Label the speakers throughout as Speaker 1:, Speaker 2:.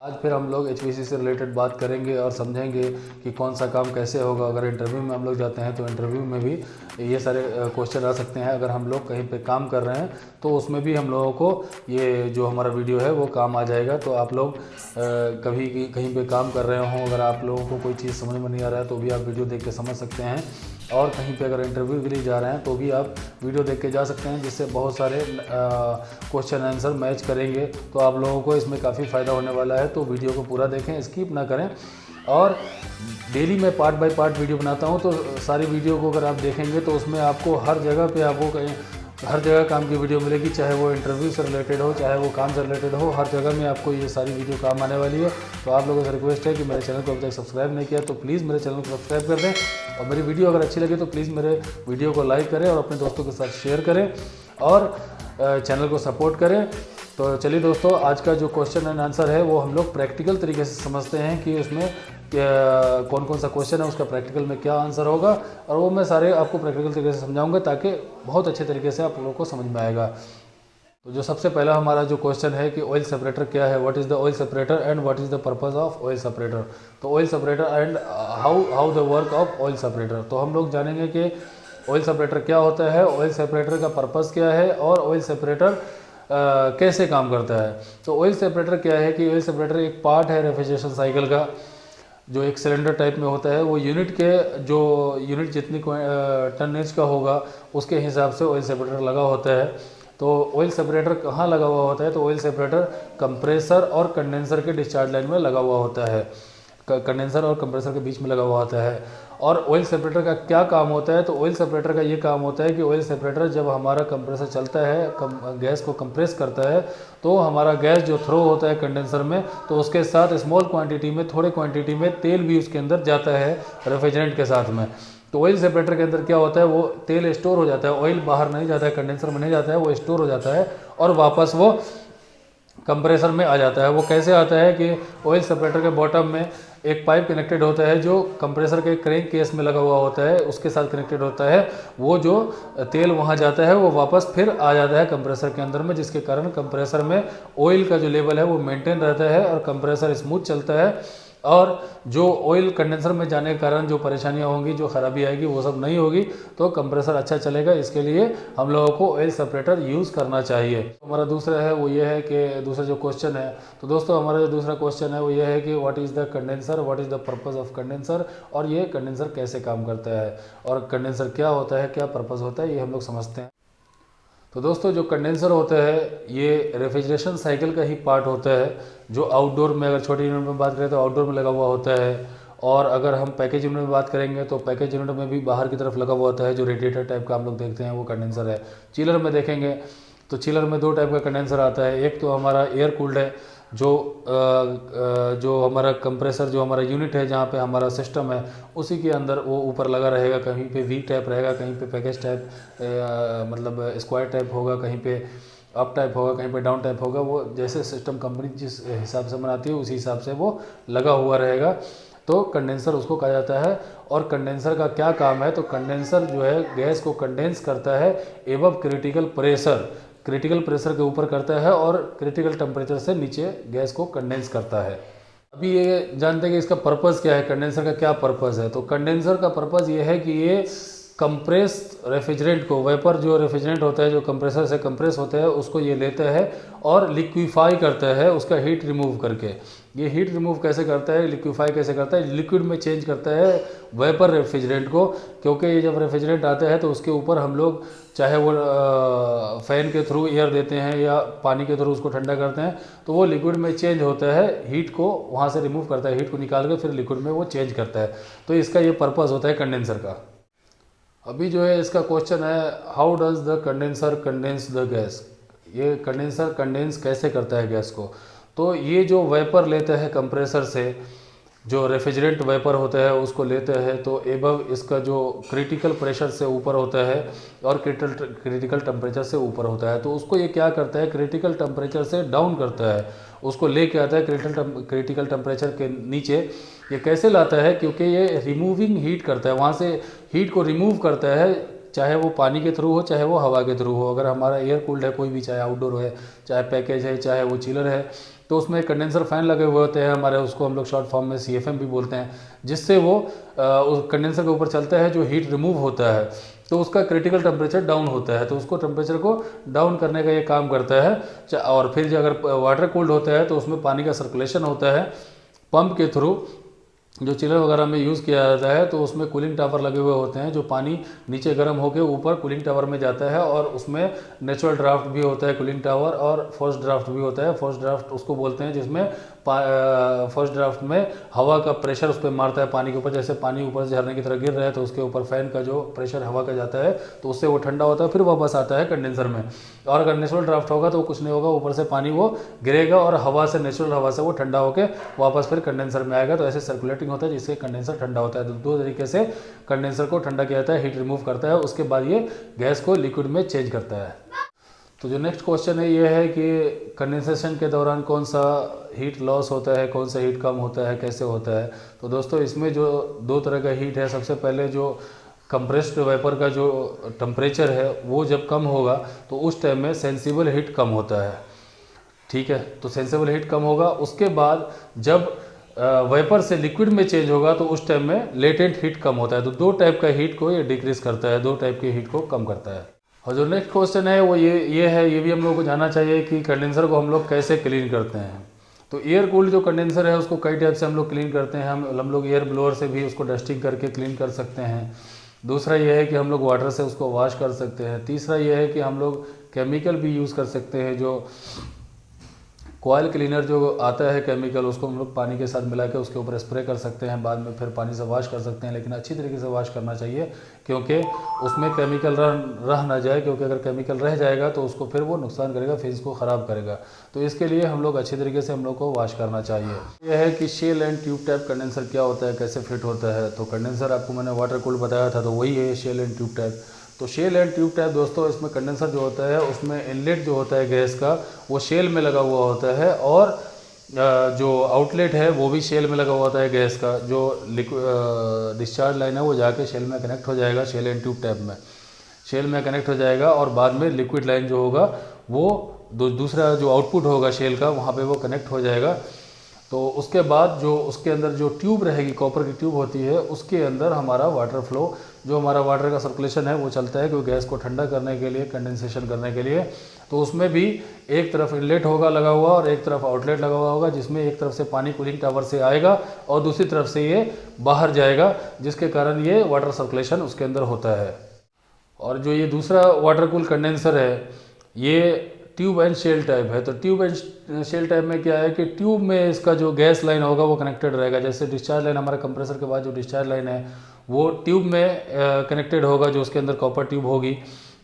Speaker 1: आज फिर हम लोग एचवीसी से रिलेटेड बात करेंगे और समझेंगे कि कौन सा काम कैसे होगा। अगर इंटरव्यू में हम लोग जाते हैं तो इंटरव्यू में भी ये सारे क्वेश्चन आ सकते हैं। अगर हम लोग कहीं पे काम कर रहे हैं तो उसमें भी हम लोगों को ये जो हमारा वीडियो है वो काम आ जाएगा। तो आप लोग कभी कहीं पे काम कर रहे हों, अगर आप लोगों को कोई चीज़ समझ में नहीं आ रहा है तो भी आप वीडियो देख के समझ सकते हैं। और कहीं पे अगर इंटरव्यू के लिए जा रहे हैं तो भी आप वीडियो देख के जा सकते हैं, जिससे बहुत सारे क्वेश्चन आंसर मैच करेंगे। तो आप लोगों को इसमें काफ़ी फ़ायदा होने वाला है। तो वीडियो को पूरा देखें, स्किप ना करें। और डेली मैं पार्ट बाय पार्ट वीडियो बनाता हूँ, तो सारी वीडियो को अगर आप देखेंगे तो उसमें आपको हर जगह पे आपको कहीं हर जगह काम की वीडियो मिलेगी, चाहे वो इंटरव्यू से रिलेटेड हो, चाहे वो काम से रिलेटेड हो। हर जगह में आपको ये सारी वीडियो काम आने वाली है। तो आप लोगों से रिक्वेस्ट है कि मेरे चैनल को अभी तक सब्सक्राइब नहीं किया तो प्लीज़ मेरे चैनल को सब्सक्राइब कर दें। और मेरी वीडियो अगर अच्छी लगे तो प्लीज़ मेरे वीडियो को लाइक करें और अपने दोस्तों के साथ शेयर करें और चैनल को सपोर्ट करें। तो चलिए दोस्तों, आज का जो क्वेश्चन एंड आंसर है वो हम लोग प्रैक्टिकल तरीके से समझते हैं कि उसमें कौन कौन सा क्वेश्चन है, उसका प्रैक्टिकल में क्या आंसर होगा। और वो मैं सारे आपको प्रैक्टिकल तरीके से समझाऊंगा ताकि बहुत अच्छे तरीके से आप लोगों को समझ में आएगा। तो जो सबसे पहला हमारा जो क्वेश्चन है कि ऑयल सेपरेटर क्या है, what is the oil separator and what is the purpose of oil separator. तो oil separator and how the work of oil separator. तो हम लोग जानेंगे कि ऑयल सेपरेटर क्या होता है, ऑयल सेपरेटर का पर्पस क्या है और ऑयल सेपरेटर कैसे काम करता है। तो ऑयल सेपरेटर क्या है कि ऑयल सेपरेटर एक पार्ट है रेफ्रिजरेशन साइकिल का, जो एक सिलेंडर टाइप में होता है। वो यूनिट जितनी टनेज का होगा उसके हिसाब से ऑयल सेपरेटर लगा होता है। तो ऑयल सेपरेटर कहाँ लगा हुआ होता है, तो ऑयल सेपरेटर कंप्रेसर और कंडेंसर के डिस्चार्ज लाइन में लगा हुआ होता है। कंडेंसर और कंप्रेसर के बीच में लगा हुआ होता है। और ऑयल सेपरेटर का क्या काम होता है, तो ऑयल सेपरेटर का ये काम होता है कि ऑयल सेपरेटर जब हमारा कंप्रेसर चलता है, गैस को कंप्रेस करता है, तो हमारा गैस जो थ्रो होता है कंडेंसर में, तो उसके साथ स्मॉल क्वांटिटी में, थोड़े क्वांटिटी में तेल भी उसके अंदर जाता है रेफ्रिजरेंट के साथ में। तो ऑयल सेपरेटर के अंदर क्या होता है, वो तेल स्टोर हो जाता है। ऑयल बाहर नहीं जाता है, कंडेंसर में नहीं जाता है, वो स्टोर हो जाता है और वापस वो कंप्रेसर में आ जाता है। वो कैसे आता है कि ऑयल सेपरेटर के बॉटम में एक पाइप कनेक्टेड होता है जो कंप्रेसर के क्रैंक केस में लगा हुआ होता है, उसके साथ कनेक्टेड होता है। वो जो तेल वहाँ जाता है वो वापस फिर आ जाता है कंप्रेसर के अंदर में, जिसके कारण कंप्रेसर में ऑयल का जो लेवल है वो मेंटेन रहता है और कंप्रेसर स्मूथ चलता है। और जो ऑयल कंडेंसर में जाने के कारण जो परेशानियां होंगी, जो खराबी आएगी, वो सब नहीं होगी। तो कंप्रेसर अच्छा चलेगा। इसके लिए हम लोगों को ऑयल सेपरेटर यूज़ करना चाहिए। हमारा दूसरा है वो ये है कि दूसरा जो क्वेश्चन है, तो दोस्तों हमारा जो दूसरा क्वेश्चन है वो ये है कि what is the condenser, what is the purpose of condenser, और ये कंडेंसर कैसे काम करता है और कंडेंसर क्या होता है, क्या पर्पज़ होता है, ये हम लोग समझते हैं। तो दोस्तों जो कंडेंसर होता है ये रेफ्रिजरेशन साइकिल का ही पार्ट होता है, जो आउटडोर में, अगर छोटी यूनिट में बात करें तो आउटडोर में लगा हुआ होता है। और अगर हम पैकेज यूनिट में बात करेंगे तो पैकेज यूनिट में भी बाहर की तरफ लगा हुआ होता है, जो रेडिएटर टाइप का हम लोग देखते हैं वो कंडेंसर है। चिलर में देखेंगे तो चिलर में दो टाइप का कंडेंसर आता है। एक तो हमारा एयर कूल्ड है, जो हमारा कंप्रेसर, जो हमारा यूनिट है जहाँ पे हमारा सिस्टम है, उसी के अंदर वो ऊपर लगा रहेगा। कहीं पे वी टाइप रहेगा, कहीं पे पैकेज टाइप मतलब स्क्वायर टाइप होगा, कहीं पे अप टाइप होगा, कहीं पे डाउन टाइप होगा। वो जैसे सिस्टम कंपनी जिस हिसाब से बनाती है उसी हिसाब से वो लगा हुआ रहेगा। तो कंडेंसर उसको कहा जाता है। और कंडेंसर का क्या काम है, तो कंडेंसर जो है गैस को कंडेंस करता है एबव क्रिटिकल प्रेशर के ऊपर करता है और क्रिटिकल टेम्परेचर से नीचे गैस को कंडेंस करता है। अभी ये जानते हैं कि इसका पर्पज़ क्या है, कंडेंसर का क्या पर्पज़ है। तो कंडेंसर का पर्पज़ ये है कि ये कंप्रेस रेफ्रिजरेंट को, वेपर जो रेफ्रिजरेंट होता है जो कंप्रेसर से कंप्रेस होता है, उसको ये लेता है और लिक्विफाई करता है, उसका हीट रिमूव करके। ये हीट रिमूव कैसे करता है, लिक्विफाई कैसे करता है, लिक्विड में चेंज करता है वेपर रेफ्रिजरेंट को। क्योंकि ये जब रेफ्रिजरेंट आता है तो उसके ऊपर हम लोग चाहे वो फ़ैन के थ्रू एयर देते हैं या पानी के थ्रू उसको ठंडा करते हैं, तो वो लिक्विड में चेंज होता है, हीट को वहाँ से रिमूव करता है, हीट को निकाल के फिर लिक्विड में वो चेंज करता है। तो इसका ये पर्पज़ होता है कंडेंसर का। अभी जो है इसका क्वेश्चन है, how does the condenser condense the gas. ये कंडेंसर कंडेंस कैसे करता है गैस को। तो ये जो वेपर लेता है कंप्रेसर से, जो रेफ्रिजरेंट वेपर होता है उसको लेता है, तो एबव इसका जो क्रिटिकल प्रेशर से ऊपर होता है और क्रिटिकल टेम्परेचर से ऊपर होता है। तो उसको ये क्या करता है, क्रिटिकल टेम्परेचर से डाउन करता है, उसको लेके आता है क्रिटिकल टेम्परेचर के नीचे। ये कैसे लाता है, क्योंकि ये रिमूविंग हीट करता है, वहाँ से हीट को रिमूव करता है, चाहे वो पानी के थ्रू हो चाहे वो हवा के थ्रू हो। अगर हमारा एयर कूल्ड है कोई भी, चाहे आउटडोर है, चाहे पैकेज है, चाहे वो चिलर है, तो उसमें कंडेंसर फैन लगे हुए होते हैं हमारे, उसको हम लोग शॉर्ट फॉर्म में CFM भी बोलते हैं, जिससे वो उस कंडेंसर के ऊपर चलता है, जो हीट रिमूव होता है तो उसका क्रिटिकल टेम्परेचर डाउन होता है, तो उसको टेम्परेचर को डाउन करने का ये काम करता है। और फिर जो अगर वाटर कूल्ड होता है तो उसमें पानी का सर्कुलेशन होता है पंप के थ्रू, जो चिलर वगैरह में यूज़ किया जाता है, तो उसमें कूलिंग टावर लगे हुए होते हैं, जो पानी नीचे गर्म होकर ऊपर कूलिंग टावर में जाता है, और उसमें नेचुरल ड्राफ्ट भी होता है कूलिंग टावर, और फोर्स ड्राफ्ट भी होता है। फोर्स ड्राफ्ट उसको बोलते हैं जिसमें फर्स्ट ड्राफ्ट में हवा का प्रेशर उस पर मारता है पानी के ऊपर, जैसे पानी ऊपर से झरने की तरह गिर रहा है तो उसके ऊपर फैन का जो प्रेशर हवा का जाता है तो उससे वो ठंडा होता है, फिर वापस आता है कंडेंसर में। और अगर नेचुरल ड्राफ्ट होगा तो कुछ नहीं होगा, ऊपर से पानी वो गिरेगा और हवा से, नेचुरल हवा से वो ठंडा होकर वापस फिर कंडेंसर में आएगा। तो ऐसे सर्कुलेटिंग होता है जिससे कंडेंसर ठंडा होता है। तो दो तरीके से कंडेंसर को ठंडा किया जाता है, हीट रिमूव करता है, उसके बाद ये गैस को लिक्विड में चेंज करता है। तो जो नेक्स्ट क्वेश्चन है ये है कि कंडेंसेशन के दौरान कौन सा हीट लॉस होता है, कौन सा हीट कम होता है, कैसे होता है। तो दोस्तों इसमें जो दो तरह का हीट है, सबसे पहले जो कंप्रेस्ड वेपर का जो टेम्परेचर है वो जब कम होगा तो उस टाइम में सेंसिबल हीट कम होता है, ठीक है। तो सेंसिबल हीट कम होगा, उसके बाद जब वेपर से लिक्विड में चेंज होगा तो उस टाइम में लेटेंट हीट कम होता है। तो दो टाइप का हीट को ये डिक्रीज करता है, दो टाइप के हीट को कम करता है। और जो नेक्स्ट क्वेश्चन है वो ये है, ये भी हम लोग को जानना चाहिए कि कंडेंसर को हम लोग कैसे क्लीन करते हैं। तो एयर कूल्ड जो कंडेंसर है उसको कई टाइप से हम लोग क्लीन करते हैं। हम लोग एयर ब्लोअर से भी उसको डस्टिंग करके क्लीन कर सकते हैं। दूसरा ये है कि हम लोग वाटर से उसको वॉश कर सकते हैं। तीसरा ये है कि हम लोग केमिकल भी यूज़ कर सकते हैं, जो कॉयल क्लीनर जो आता है केमिकल, उसको हम लोग पानी के साथ मिला के उसके ऊपर स्प्रे कर सकते हैं, बाद में फिर पानी से वॉश कर सकते हैं। लेकिन अच्छी तरीके से वॉश करना चाहिए क्योंकि उसमें केमिकल रह ना जाए, क्योंकि अगर केमिकल रह जाएगा तो उसको फिर वो नुकसान करेगा, फेस को ख़राब करेगा। तो इसके लिए हम लोग अच्छी तरीके से हम लोग को वॉश करना चाहिए। यह है कि shell and tube type condenser क्या होता है, कैसे फिट होता है। तो कंडेंसर आपको मैंने वाटर कूल्ड बताया था, तो वही है शेल एंड ट्यूब टाइप। तो शेल एंड ट्यूब टाइप दोस्तों, इसमें कंडेंसर जो होता है उसमें इनलेट जो होता है गैस का वो शेल में लगा हुआ होता है, और जो आउटलेट है वो भी शेल में लगा हुआ होता है गैस का। जो डिस्चार्ज लाइन है वो जाके शेल में कनेक्ट हो जाएगा, शेल एंड ट्यूब टाइप में शेल में कनेक्ट हो जाएगा, और बाद में लिक्विड लाइन जो होगा वो दूसरा जो आउटपुट होगा शेल का वहाँ पे वो कनेक्ट हो जाएगा। तो उसके बाद जो उसके अंदर जो ट्यूब रहेगी, कॉपर की ट्यूब होती है, उसके अंदर हमारा वाटर फ्लो, जो हमारा वाटर का सर्कुलेशन है वो चलता है, क्योंकि गैस को ठंडा करने के लिए, कंडेंसेशन करने के लिए। तो उसमें भी एक तरफ इनलेट होगा लगा हुआ और एक तरफ आउटलेट लगा हुआ होगा, जिसमें एक तरफ से पानी कूलिंग टावर से आएगा और दूसरी तरफ से ये बाहर जाएगा, जिसके कारण ये वाटर सर्कुलेशन उसके अंदर होता है। और जो ये दूसरा वाटर कूल कंडेंसर है ये ट्यूब एंड शेल टाइप है। तो ट्यूब एंड शेल टाइप में क्या है कि ट्यूब में इसका जो गैस लाइन होगा वो कनेक्टेड रहेगा। जैसे डिस्चार्ज लाइन, हमारे कंप्रेसर के बाद जो डिस्चार्ज लाइन है वो ट्यूब में कनेक्टेड होगा, जो उसके अंदर कॉपर ट्यूब होगी,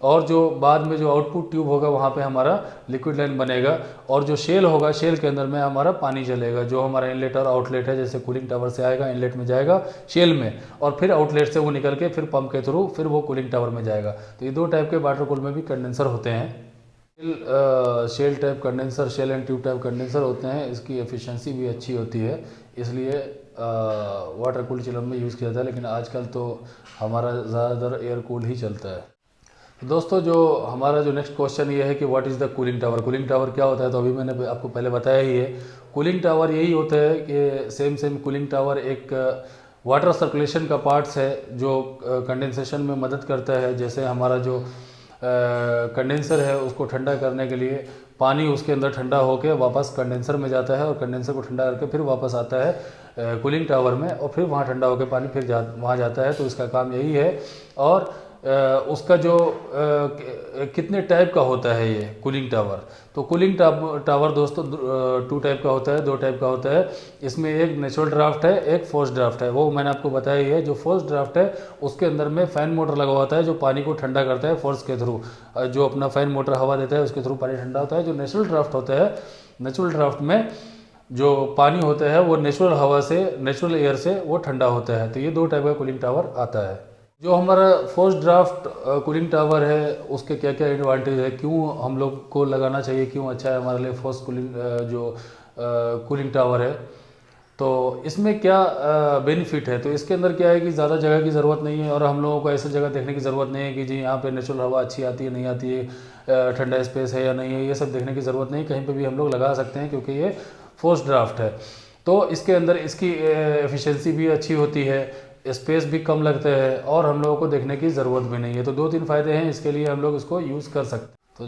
Speaker 1: और जो बाद में जो आउटपुट ट्यूब होगा वहाँ पे हमारा लिक्विड लाइन बनेगा। और जो शेल होगा, शेल के अंदर में हमारा पानी चलेगा, जो हमारा इनलेट और आउटलेट है। जैसे कूलिंग टावर से आएगा, इनलेट में जाएगा शेल में, और फिर आउटलेट से वो निकल के फिर पंप के थ्रू फिर वो कूलिंग टावर में जाएगा। तो ये दो टाइप के वाटर कूल में भी कंडेंसर होते हैं। Shell type condenser, shell and tube type condenser होते हैं। इसकी एफिशिएंसी भी अच्छी होती है, इसलिए वाटर कूल्ड चिलर में यूज़ किया जाता है। लेकिन आजकल तो हमारा ज़्यादातर एयर कूल ही चलता है। तो दोस्तों जो हमारा जो नेक्स्ट क्वेश्चन ये है कि what is the cooling tower. Cooling tower क्या होता है, तो अभी मैंने आपको पहले बताया ही है। कूलिंग टावर यही होता है कि सेम कूलिंग टावर एक वाटर सर्कुलेशन का पार्ट्स है, जो कंडेंसेशन में मदद करता है। जैसे हमारा जो कंडेंसर है उसको ठंडा करने के लिए पानी उसके अंदर ठंडा होकर वापस कंडेंसर में जाता है, और कंडेंसर को ठंडा करके फिर वापस आता है कूलिंग टावर में, और फिर वहाँ ठंडा होकर पानी फिर वहाँ जाता है। तो इसका काम यही है। और उसका जो कितने टाइप का होता है ये कूलिंग टावर। तो कूलिंग टावर दोस्तों टू टाइप का होता है, दो टाइप का होता है। इसमें एक नेचुरल ड्राफ्ट है, एक फोर्स ड्राफ्ट है। वो मैंने आपको बताया ही है। जो फोर्स ड्राफ्ट है उसके अंदर में फैन मोटर लगा होता है, जो पानी को ठंडा करता है फोर्स के थ्रू। जो अपना फैन मोटर हवा देता है उसके थ्रू पानी ठंडा होता है। जो नेचुरल ड्राफ्ट होता है, नेचुरल ड्राफ्ट में जो पानी होता है वो नेचुरल हवा से, नेचुरल एयर से वो ठंडा होता है। तो ये दो टाइप का कूलिंग टावर आता है। जो हमारा फोर्स ड्राफ्ट कूलिंग टावर है उसके क्या क्या एडवांटेज है, क्यों हम लोग को लगाना चाहिए, क्यों अच्छा है हमारे लिए फोर्स कूलिंग जो कूलिंग टावर है। तो इसमें क्या बेनिफिट है, तो इसके अंदर क्या है कि ज़्यादा जगह की ज़रूरत नहीं है और हम लोगों को ऐसी जगह देखने की ज़रूरत नहीं है कि जी यहाँ पे नेचुरल हवा अच्छी आती है नहीं आती है, ठंडा स्पेस है या नहीं है, ये सब देखने की ज़रूरत नहीं, कहीं पे भी हम लोग लगा सकते हैं क्योंकि ये फोर्स ड्राफ्ट है। तो इसके अंदर इसकी एफिशिएंसी भी अच्छी होती है, स्पेस भी कम लगता है और हम लोगों को देखने की ज़रूरत भी नहीं है। तो 2-3 फ़ायदे हैं, इसके लिए हम लोग इसको यूज़ कर सकते हैं। तो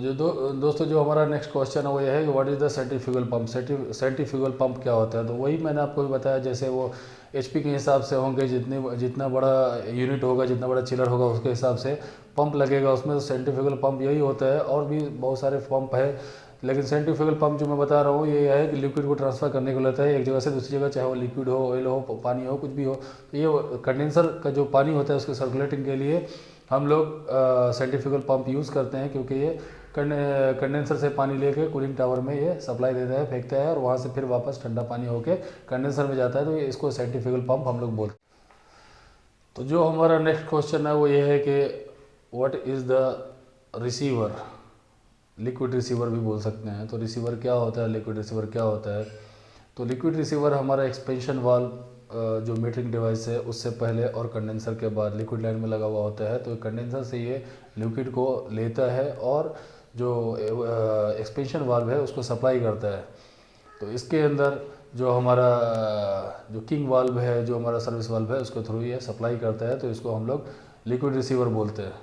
Speaker 1: दोस्तों जो हमारा नेक्स्ट क्वेश्चन है वो ये है कि what is the centrifugal pump. Centrifugal pump क्या होता है, तो वही मैंने आपको भी बताया, जैसे वो एचपी के हिसाब से होंगे, जितना बड़ा यूनिट होगा, जितना बड़ा चिलर होगा उसके हिसाब से पंप लगेगा उसमें। तो सेंट्रीफ्यूगल पंप यही होता है, और भी बहुत सारे पंप है, लेकिन सेंट्रीफ्यूगल पंप जो मैं बता रहा हूँ ये है कि लिक्विड को ट्रांसफ़र करने को लेता है एक जगह से दूसरी जगह, चाहे वो लिक्विड हो, ऑयल हो, पानी हो, कुछ भी हो। तो ये कंडेंसर का जो पानी होता है उसके सर्कुलेटिंग के लिए हम लोग सेंट्रीफ्यूगल पंप यूज़ करते हैं, क्योंकि ये कंडेंसर से पानी लेके कूलिंग टावर में ये सप्लाई देता है, फेंकता है, और वहाँ से फिर वापस ठंडा पानी होके कंडेंसर में जाता है। तो ये इसको सेंट्रीफ्यूगल पंप हम लोग बोलते हैं। तो जो हमारा नेक्स्ट क्वेश्चन है वो ये है कि what is the receiver. Liquid receiver भी बोल सकते हैं। तो रिसीवर क्या होता है, लिक्विड रिसीवर क्या होता है। तो लिक्विड रिसीवर हमारा एक्सपेंशन वाल्व जो मीटरिंग डिवाइस है उससे पहले और कंडेंसर के बाद लिक्विड लाइन में लगा हुआ होता है। तो कंडेंसर से ये लिक्विड को लेता है और जो एक्सपेंशन वाल्व है उसको सप्लाई करता है। तो इसके अंदर जो हमारा जो किंग वाल्व है, जो हमारा सर्विस वाल्व है, उसके थ्रू ये सप्लाई करता है। तो इसको हम लोग लिक्विड रिसीवर बोलते हैं।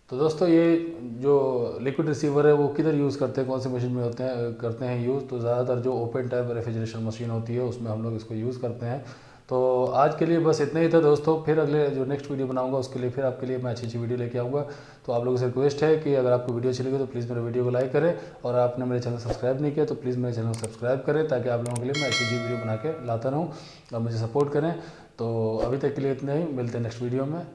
Speaker 1: तो दोस्तों ये जो लिक्विड रिसीवर है वो किधर यूज़ करते हैं, कौन सी मशीन में करते हैं यूज़, तो ज़्यादातर जो ओपन टाइप रेफ्रिजरेशन मशीन होती है उसमें हम लोग इसको यूज़ करते हैं। तो आज के लिए बस इतना ही था दोस्तों। फिर अगले जो नेक्स्ट वीडियो बनाऊंगा उसके लिए फिर आपके लिए मैं अच्छी वीडियो लेके आऊँगा। तो आप लोगों से रिक्वेस्ट है कि अगर आपको वीडियो अच्छी लगे तो प्लीज़ मेरे वीडियो को लाइक करें, और आपने मेरे चैनल सब्सक्राइब नहीं किया तो प्लीज़ मेरे चैनल सब्सक्राइब करें, ताकि आप लोगों के लिए मैं अच्छी वीडियो बना के लाता रहूँ और मुझे सपोर्ट करें। तो अभी तक के लिए इतना ही, मिलते हैं नेक्स्ट वीडियो में।